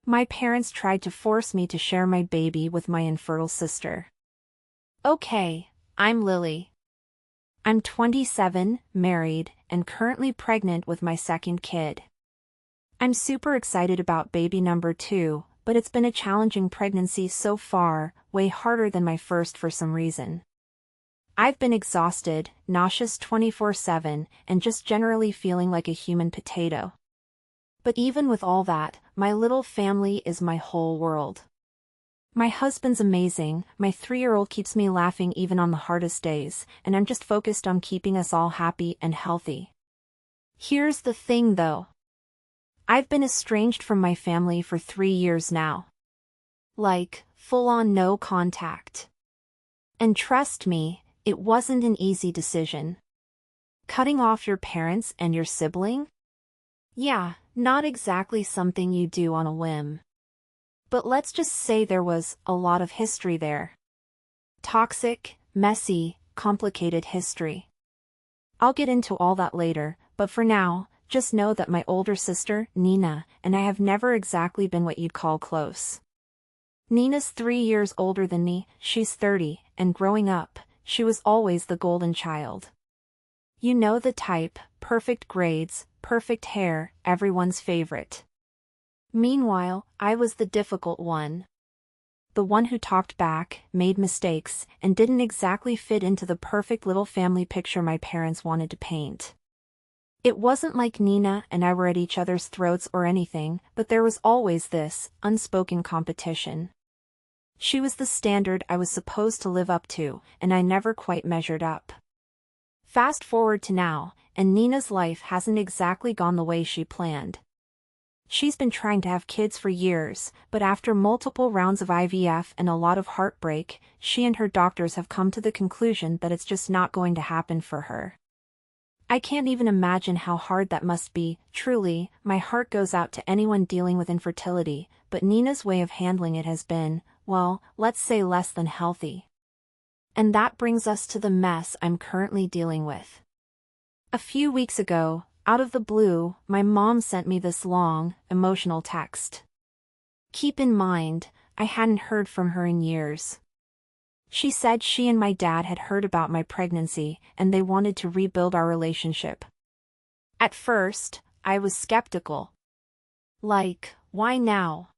My parents tried to force me to share my baby with my infertile sister. Okay, I'm Lily. I'm 27, married, and currently pregnant with my second kid. I'm super excited about baby number 2, but it's been a challenging pregnancy so far, way harder than my first for some reason. I've been exhausted, nauseous 24/7, and just generally feeling like a human potato. But even with all that, my little family is my whole world. My husband's amazing, my 3-year-old keeps me laughing even on the hardest days, and I'm just focused on keeping us all happy and healthy. Here's the thing though. I've been estranged from my family for 3 years now. Like, full-on no contact. And trust me, it wasn't an easy decision. Cutting off your parents and your sibling? Yeah, not exactly something you do on a whim. But let's just say there was a lot of history there. Toxic, messy, complicated history. I'll get into all that later, but for now, just know that my older sister, Nina, and I have never exactly been what you'd call close. Nina's 3 years older than me, she's 30, and growing up, she was always the golden child. You know the type, perfect grades, perfect hair, everyone's favorite. Meanwhile, I was the difficult one. The one who talked back, made mistakes, and didn't exactly fit into the perfect little family picture my parents wanted to paint. It wasn't like Nina and I were at each other's throats or anything, but there was always this unspoken competition. She was the standard I was supposed to live up to, and I never quite measured up. Fast forward to now, and Nina's life hasn't exactly gone the way she planned. She's been trying to have kids for years, but after multiple rounds of IVF and a lot of heartbreak, she and her doctors have come to the conclusion that it's just not going to happen for her. I can't even imagine how hard that must be. Truly, my heart goes out to anyone dealing with infertility, but Nina's way of handling it has been, well, let's say less than healthy. And that brings us to the mess I'm currently dealing with. A few weeks ago, out of the blue, my mom sent me this long, emotional text. Keep in mind, I hadn't heard from her in years. She said she and my dad had heard about my pregnancy, and they wanted to rebuild our relationship. At first, I was skeptical. Like, why now?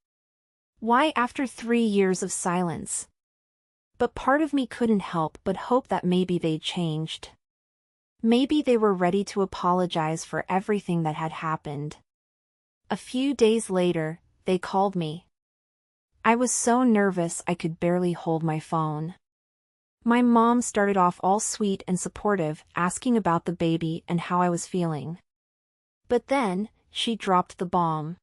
Why after 3 years of silence? But part of me couldn't help but hope that maybe they'd changed. Maybe they were ready to apologize for everything that had happened. A few days later, they called me. I was so nervous I could barely hold my phone. My mom started off all sweet and supportive, asking about the baby and how I was feeling. But then, she dropped the bomb.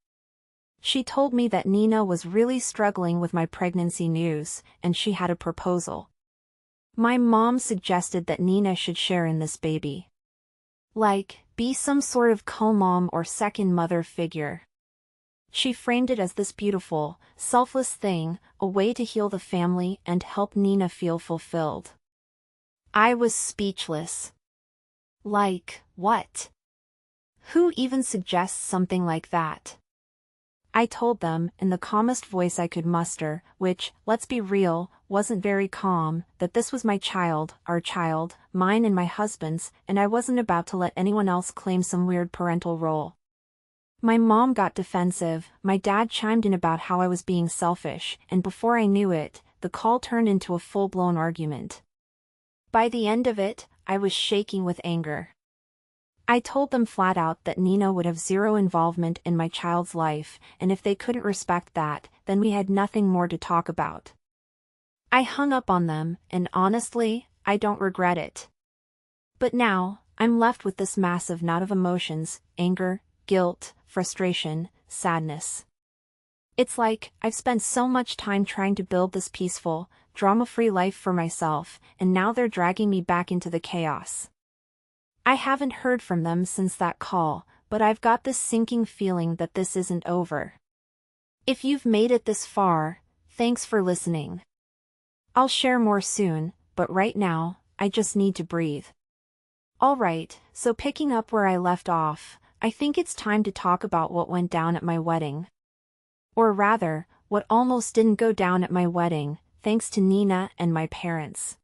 She told me that Nina was really struggling with my pregnancy news, and she had a proposal. My mom suggested that Nina should share in this baby. Like, be some sort of co-mom or second mother figure. She framed it as this beautiful, selfless thing, a way to heal the family and help Nina feel fulfilled. I was speechless. Like, what? Who even suggests something like that? I told them, in the calmest voice I could muster, which, let's be real, wasn't very calm, that this was my child, our child, mine and my husband's, and I wasn't about to let anyone else claim some weird parental role. My mom got defensive, my dad chimed in about how I was being selfish, and before I knew it, the call turned into a full-blown argument. By the end of it, I was shaking with anger. I told them flat out that Nina would have zero involvement in my child's life, and if they couldn't respect that, then we had nothing more to talk about. I hung up on them, and honestly, I don't regret it. But now, I'm left with this massive knot of emotions: anger, guilt, frustration, sadness. It's like, I've spent so much time trying to build this peaceful, drama-free life for myself, and now they're dragging me back into the chaos. I haven't heard from them since that call, but I've got this sinking feeling that this isn't over. If you've made it this far, thanks for listening. I'll share more soon, but right now, I just need to breathe. Alright, so picking up where I left off, I think it's time to talk about what went down at my wedding. Or rather, what almost didn't go down at my wedding, thanks to Nina and my parents.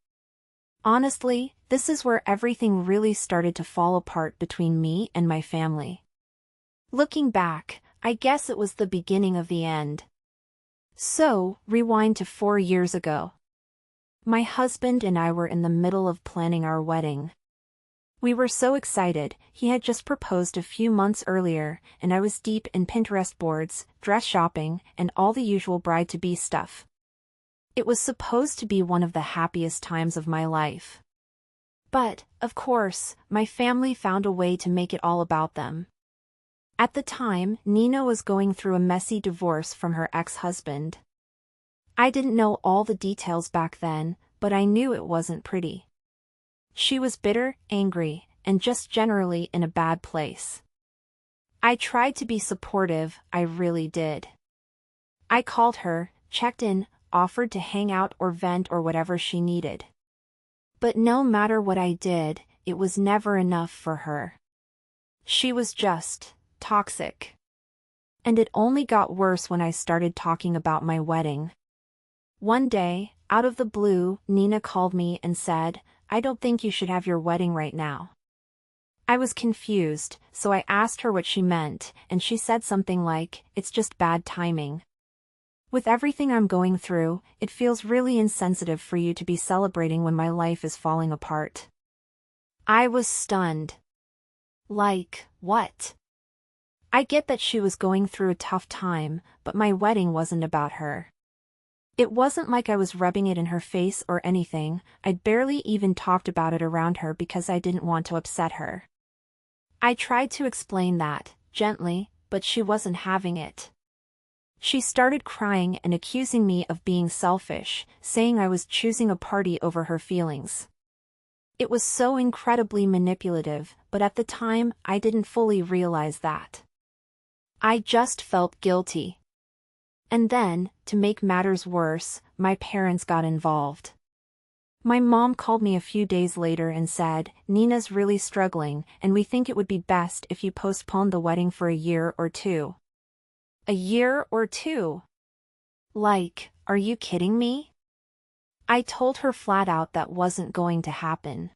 Honestly, this is where everything really started to fall apart between me and my family. Looking back, I guess it was the beginning of the end. So, rewind to 4 years ago. My husband and I were in the middle of planning our wedding. We were so excited. He had just proposed a few months earlier, and I was deep in Pinterest boards, dress shopping, and all the usual bride-to-be stuff. It was supposed to be one of the happiest times of my life. But, of course, my family found a way to make it all about them. At the time, Nina was going through a messy divorce from her ex-husband. I didn't know all the details back then, but I knew it wasn't pretty. She was bitter, angry, and just generally in a bad place. I tried to be supportive, I really did. I called her, checked in, offered to hang out or vent or whatever she needed. But no matter what I did, it was never enough for her. She was just toxic. And it only got worse when I started talking about my wedding. One day, out of the blue, Nina called me and said, "I don't think you should have your wedding right now." I was confused, so I asked her what she meant, and she said something like, "It's just bad timing. With everything I'm going through, it feels really insensitive for you to be celebrating when my life is falling apart." I was stunned. Like, what? I get that she was going through a tough time, but my wedding wasn't about her. It wasn't like I was rubbing it in her face or anything. I'd barely even talked about it around her because I didn't want to upset her. I tried to explain that, gently, but she wasn't having it. She started crying and accusing me of being selfish, saying I was choosing a party over her feelings. It was so incredibly manipulative, but at the time, I didn't fully realize that. I just felt guilty. And then, to make matters worse, my parents got involved. My mom called me a few days later and said, "Nina's really struggling, and we think it would be best if you postponed the wedding for a year or two." A year or two? Like, are you kidding me? I told her flat out that wasn't going to happen.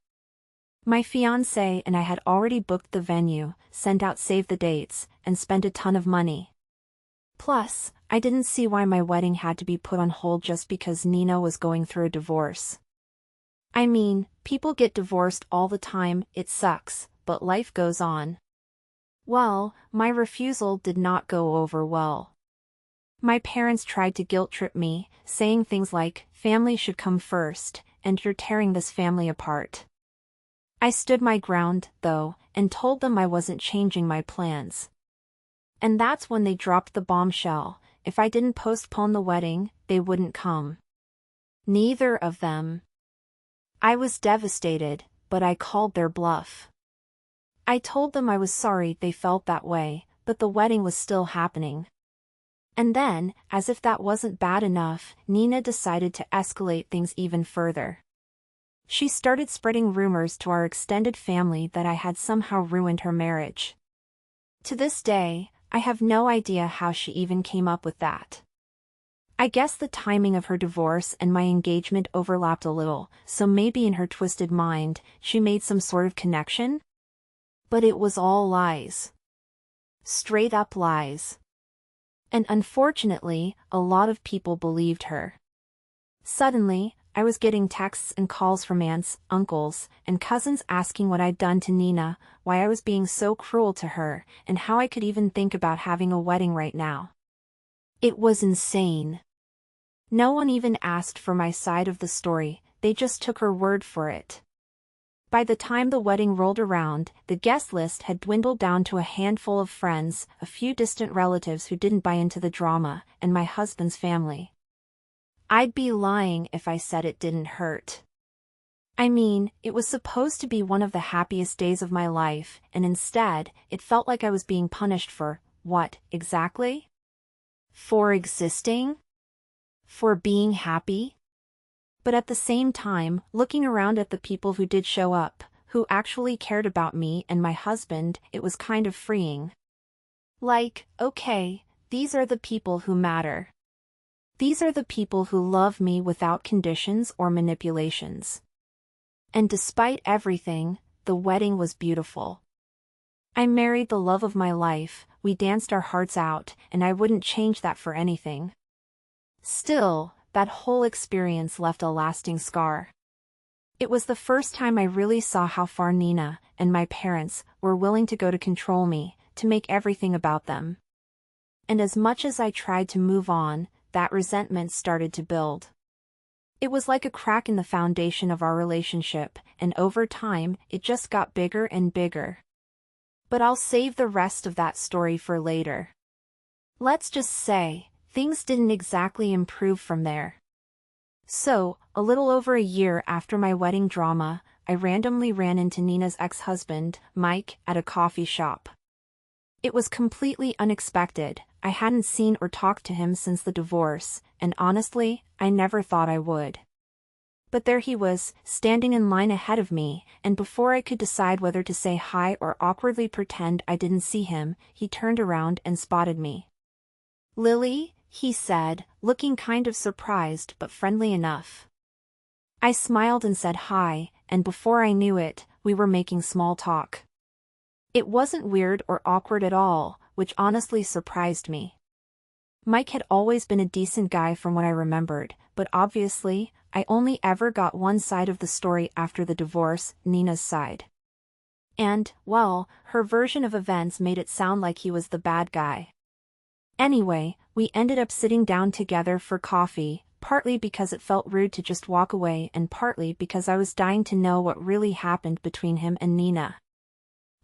My fiancé and I had already booked the venue, sent out save the dates, and spent a ton of money. Plus, I didn't see why my wedding had to be put on hold just because Nina was going through a divorce. I mean, people get divorced all the time, it sucks, but life goes on. Well, my refusal did not go over well. My parents tried to guilt-trip me, saying things like, "Family should come first, and you're tearing this family apart." I stood my ground, though, and told them I wasn't changing my plans. And that's when they dropped the bombshell. If I didn't postpone the wedding, they wouldn't come. Neither of them. I was devastated, but I called their bluff. I told them I was sorry they felt that way, but the wedding was still happening. And then, as if that wasn't bad enough, Nina decided to escalate things even further. She started spreading rumors to our extended family that I had somehow ruined her marriage. To this day, I have no idea how she even came up with that. I guess the timing of her divorce and my engagement overlapped a little, so maybe in her twisted mind, she made some sort of connection? But it was all lies. Straight up lies. And unfortunately, a lot of people believed her. Suddenly, I was getting texts and calls from aunts, uncles, and cousins asking what I'd done to Nina, why I was being so cruel to her, and how I could even think about having a wedding right now. It was insane. No one even asked for my side of the story, they just took her word for it. By the time the wedding rolled around, the guest list had dwindled down to a handful of friends, a few distant relatives who didn't buy into the drama, and my husband's family. I'd be lying if I said it didn't hurt. I mean, it was supposed to be one of the happiest days of my life, and instead, it felt like I was being punished for, what, exactly? For existing? For being happy? But at the same time, looking around at the people who did show up, who actually cared about me and my husband, it was kind of freeing. Like, okay, these are the people who matter. These are the people who love me without conditions or manipulations. And despite everything, the wedding was beautiful. I married the love of my life, we danced our hearts out, and I wouldn't change that for anything. Still, that whole experience left a lasting scar. It was the first time I really saw how far Nina, and my parents, were willing to go to control me, to make everything about them. And as much as I tried to move on, that resentment started to build. It was like a crack in the foundation of our relationship, and over time, it just got bigger and bigger. But I'll save the rest of that story for later. Let's just say, things didn't exactly improve from there. So, a little over a year after my wedding drama, I randomly ran into Nina's ex-husband, Mike, at a coffee shop. It was completely unexpected. I hadn't seen or talked to him since the divorce, and honestly, I never thought I would. But there he was, standing in line ahead of me, and before I could decide whether to say hi or awkwardly pretend I didn't see him, he turned around and spotted me. "Lily," he said, looking kind of surprised but friendly enough. I smiled and said hi, and before I knew it, we were making small talk. It wasn't weird or awkward at all, which honestly surprised me. Mike had always been a decent guy from what I remembered, but obviously, I only ever got one side of the story after the divorce, Nina's side. And, well, her version of events made it sound like he was the bad guy. Anyway, we ended up sitting down together for coffee, partly because it felt rude to just walk away and partly because I was dying to know what really happened between him and Nina.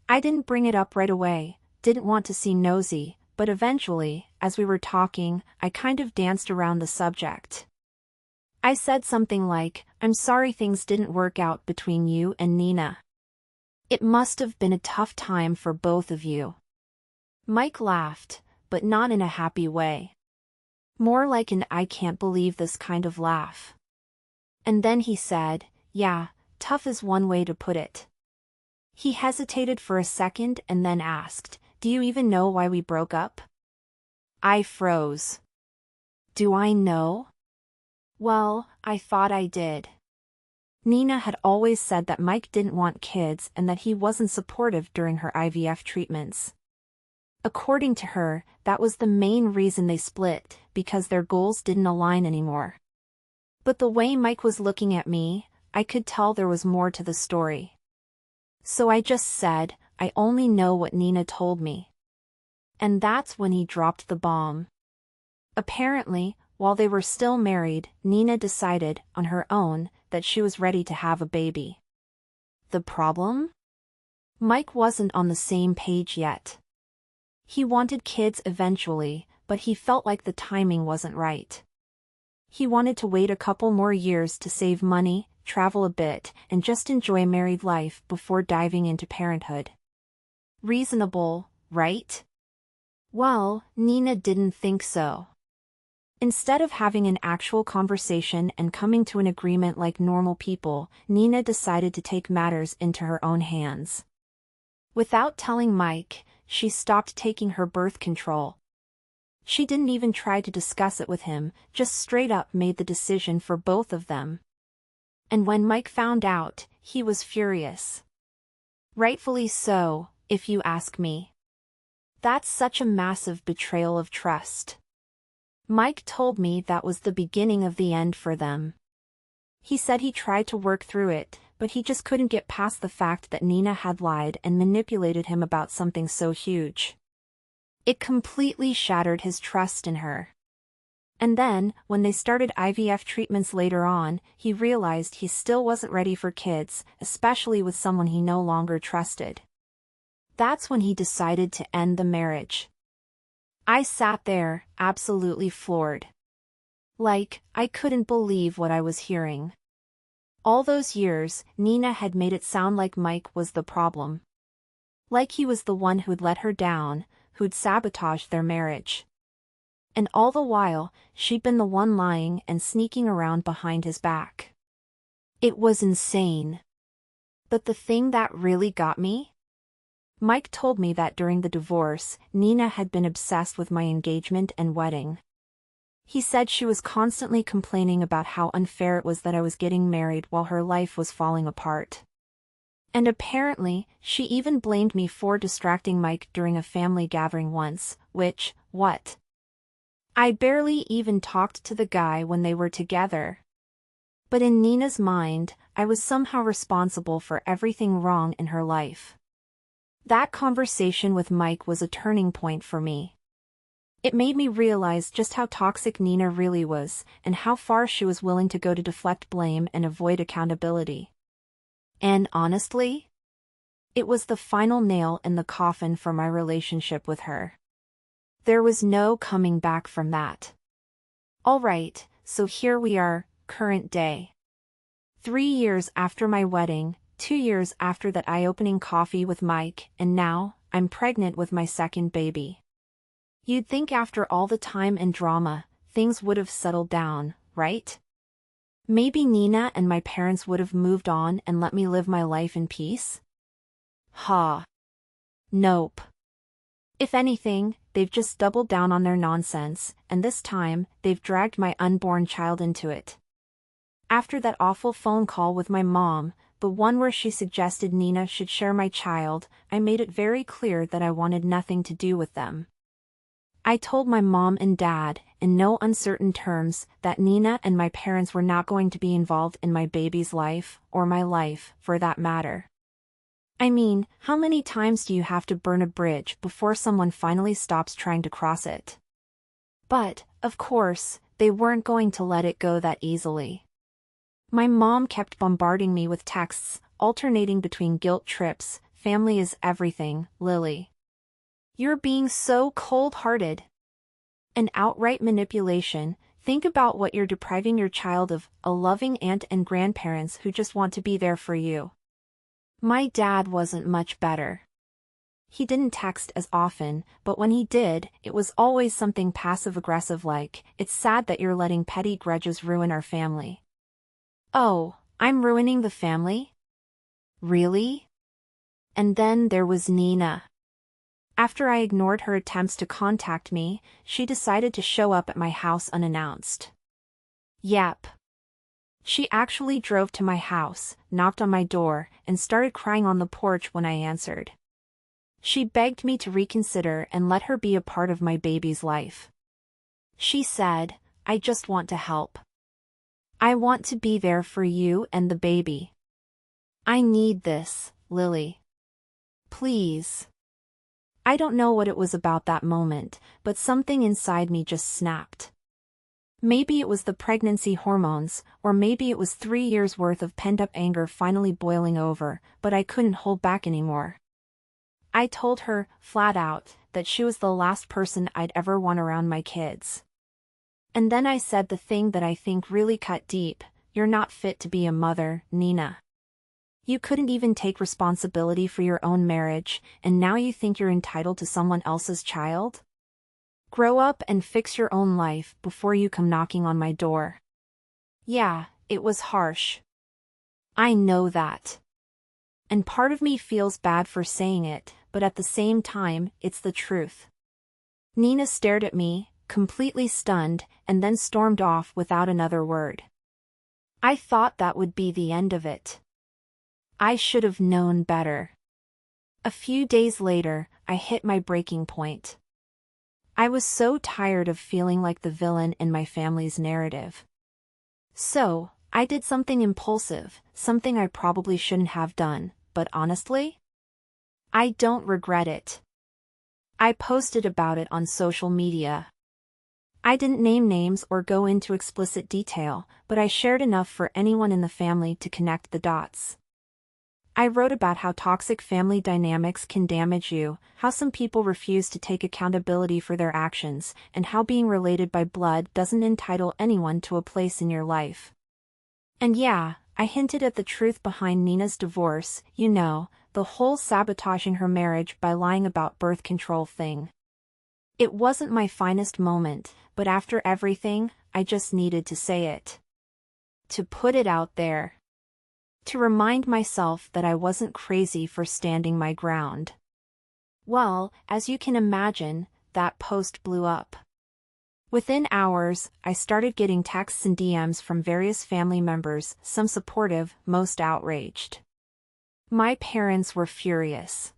I didn't bring it up right away, didn't want to seem nosy, but eventually, as we were talking, I kind of danced around the subject. I said something like, "I'm sorry things didn't work out between you and Nina. It must have been a tough time for both of you." Mike laughed, but not in a happy way. More like an "I can't believe this" kind of laugh. And then he said, "Yeah, tough is one way to put it." He hesitated for a second and then asked, "Do you even know why we broke up?" I froze. Do I know? Well, I thought I did. Nina had always said that Mike didn't want kids and that he wasn't supportive during her IVF treatments. According to her, that was the main reason they split, because their goals didn't align anymore. But the way Mike was looking at me, I could tell there was more to the story. So I just said, "I only know what Nina told me." And that's when he dropped the bomb. Apparently, while they were still married, Nina decided, on her own, that she was ready to have a baby. The problem? Mike wasn't on the same page yet. He wanted kids eventually, but he felt like the timing wasn't right. He wanted to wait a couple more years to save money, travel a bit, and just enjoy married life before diving into parenthood. Reasonable, right? Well, Nina didn't think so. Instead of having an actual conversation and coming to an agreement like normal people, Nina decided to take matters into her own hands. Without telling Mike, she stopped taking her birth control. She didn't even try to discuss it with him, just straight up made the decision for both of them. And when Mike found out, he was furious. Rightfully so, if you ask me. That's such a massive betrayal of trust. Mike told me that was the beginning of the end for them. He said he tried to work through it, but he just couldn't get past the fact that Nina had lied and manipulated him about something so huge. It completely shattered his trust in her. And then, when they started IVF treatments later on, he realized he still wasn't ready for kids, especially with someone he no longer trusted. That's when he decided to end the marriage. I sat there, absolutely floored. Like, I couldn't believe what I was hearing. All those years, Nina had made it sound like Mike was the problem. Like he was the one who'd let her down, who'd sabotaged their marriage. And all the while, she'd been the one lying and sneaking around behind his back. It was insane. But the thing that really got me? Mike told me that during the divorce, Nina had been obsessed with my engagement and wedding. He said she was constantly complaining about how unfair it was that I was getting married while her life was falling apart. And apparently, she even blamed me for distracting Mike during a family gathering once, which, what? I barely even talked to the guy when they were together. But in Nina's mind, I was somehow responsible for everything wrong in her life. That conversation with Mike was a turning point for me. It made me realize just how toxic Nina really was, and how far she was willing to go to deflect blame and avoid accountability. And honestly, it was the final nail in the coffin for my relationship with her. There was no coming back from that. Alright, so here we are, current day. 3 years after my wedding, 2 years after that eye-opening coffee with Mike, and now, I'm pregnant with my second baby. You'd think after all the time and drama, things would have settled down, right? Maybe Nina and my parents would have moved on and let me live my life in peace? Nope. If anything, they've just doubled down on their nonsense, and this time, they've dragged my unborn child into it. After that awful phone call with my mom, the one where she suggested Nina should share my child, I made it very clear that I wanted nothing to do with them. I told my mom and dad, in no uncertain terms, that Nina and my parents were not going to be involved in my baby's life, or my life, for that matter. I mean, how many times do you have to burn a bridge before someone finally stops trying to cross it? But, of course, they weren't going to let it go that easily. My mom kept bombarding me with texts, alternating between guilt trips, family is everything, Lily. You're being so cold-hearted. And outright manipulation, think about what you're depriving your child of, a loving aunt and grandparents who just want to be there for you. My dad wasn't much better. He didn't text as often, but when he did, it was always something passive-aggressive like, "It's sad that you're letting petty grudges ruin our family." Oh, I'm ruining the family? Really? And then there was Nina. After I ignored her attempts to contact me, she decided to show up at my house unannounced. Yep. She actually drove to my house, knocked on my door, and started crying on the porch when I answered. She begged me to reconsider and let her be a part of my baby's life. She said, "I just want to help. I want to be there for you and the baby. I need this, Lily. Please." I don't know what it was about that moment, but something inside me just snapped. Maybe it was the pregnancy hormones, or maybe it was 3 years' worth of pent-up anger finally boiling over, but I couldn't hold back anymore. I told her, flat out, that she was the last person I'd ever want around my kids. And then I said the thing that I think really cut deep, "You're not fit to be a mother, Nina. You couldn't even take responsibility for your own marriage, and now you think you're entitled to someone else's child? Grow up and fix your own life before you come knocking on my door." Yeah, it was harsh. I know that. And part of me feels bad for saying it, but at the same time, it's the truth. Nina stared at me, completely stunned, and then stormed off without another word. I thought that would be the end of it. I should have known better. A few days later, I hit my breaking point. I was so tired of feeling like the villain in my family's narrative. So, I did something impulsive, something I probably shouldn't have done, but honestly, I don't regret it. I posted about it on social media. I didn't name names or go into explicit detail, but I shared enough for anyone in the family to connect the dots. I wrote about how toxic family dynamics can damage you, how some people refuse to take accountability for their actions, and how being related by blood doesn't entitle anyone to a place in your life. And yeah, I hinted at the truth behind Nina's divorce, you know, the whole sabotaging her marriage by lying about birth control thing. It wasn't my finest moment, but after everything, I just needed to say it. To put it out there. To remind myself that I wasn't crazy for standing my ground. Well, as you can imagine, that post blew up. Within hours, I started getting texts and DMs from various family members, some supportive, most outraged. My parents were furious.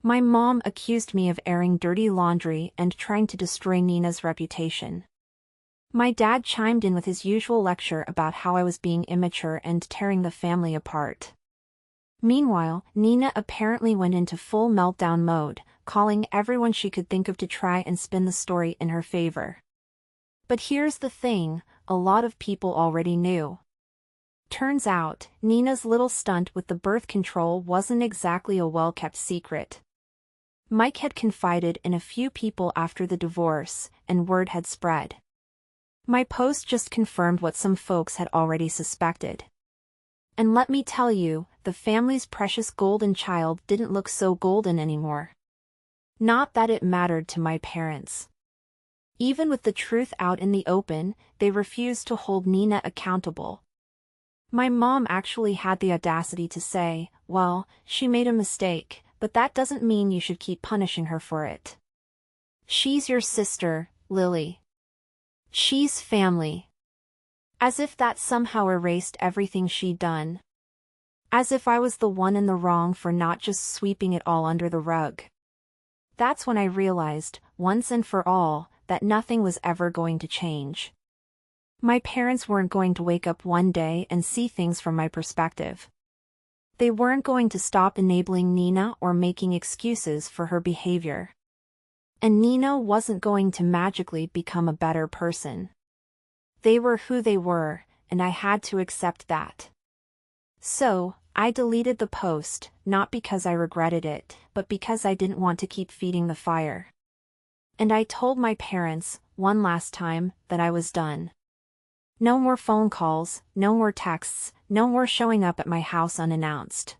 My mom accused me of airing dirty laundry and trying to destroy Nina's reputation. My dad chimed in with his usual lecture about how I was being immature and tearing the family apart. Meanwhile, Nina apparently went into full meltdown mode, calling everyone she could think of to try and spin the story in her favor. But here's the thing, a lot of people already knew. Turns out, Nina's little stunt with the birth control wasn't exactly a well-kept secret. Mike had confided in a few people after the divorce, and word had spread. My post just confirmed what some folks had already suspected. And let me tell you, the family's precious golden child didn't look so golden anymore. Not that it mattered to my parents. Even with the truth out in the open, they refused to hold Nina accountable. My mom actually had the audacity to say, well, she made a mistake, but that doesn't mean you should keep punishing her for it. She's your sister, Lily. She's family. As if that somehow erased everything she'd done. As if I was the one in the wrong for not just sweeping it all under the rug. That's when I realized, once and for all, that nothing was ever going to change. My parents weren't going to wake up one day and see things from my perspective. They weren't going to stop enabling Nina or making excuses for her behavior. And Nina wasn't going to magically become a better person. They were who they were, and I had to accept that. So, I deleted the post, not because I regretted it, but because I didn't want to keep feeding the fire. And I told my parents, one last time, that I was done. No more phone calls, no more texts, no more showing up at my house unannounced.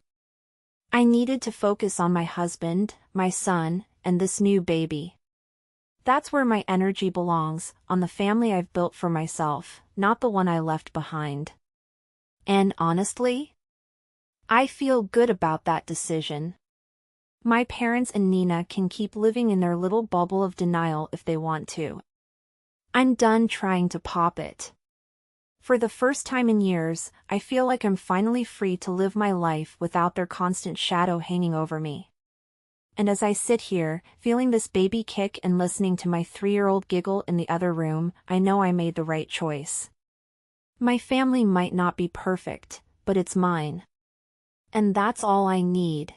I needed to focus on my husband, my son, and this new baby. That's where my energy belongs, on the family I've built for myself, not the one I left behind. And honestly, I feel good about that decision. My parents and Nina can keep living in their little bubble of denial if they want to. I'm done trying to pop it. For the first time in years, I feel like I'm finally free to live my life without their constant shadow hanging over me. And as I sit here, feeling this baby kick and listening to my 3-year-old giggle in the other room, I know I made the right choice. My family might not be perfect, but it's mine. And that's all I need.